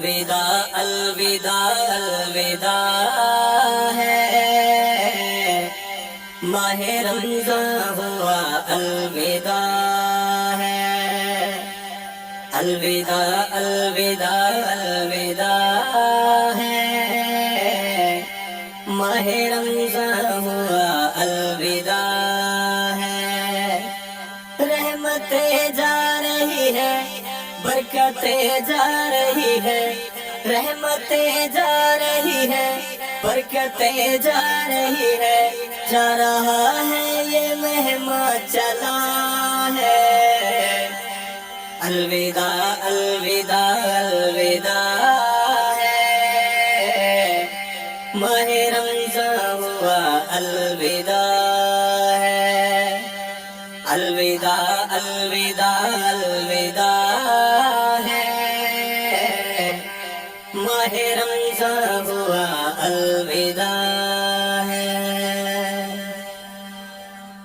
الوداع الوداع الوداع ہے، ماہ رمضان ہوا الوداع ہے، الوداع الوداع الوداع ہے، ماہ رمضان ہوا الوداع ہے، رحمتیں جا رہی ہے، برکتیں جا رہی ہے، رحمتیں جا رہی ہے، برکتیں جا رہی ہے، جا رہا ہے یہ مہماں چلا ہے، الوداع الوداع الوداع ہے، ماہ رمضان ہوا الوداع ہے، الوداع الوداع الوداع ہے، ماہ رمضان ہوا الوداع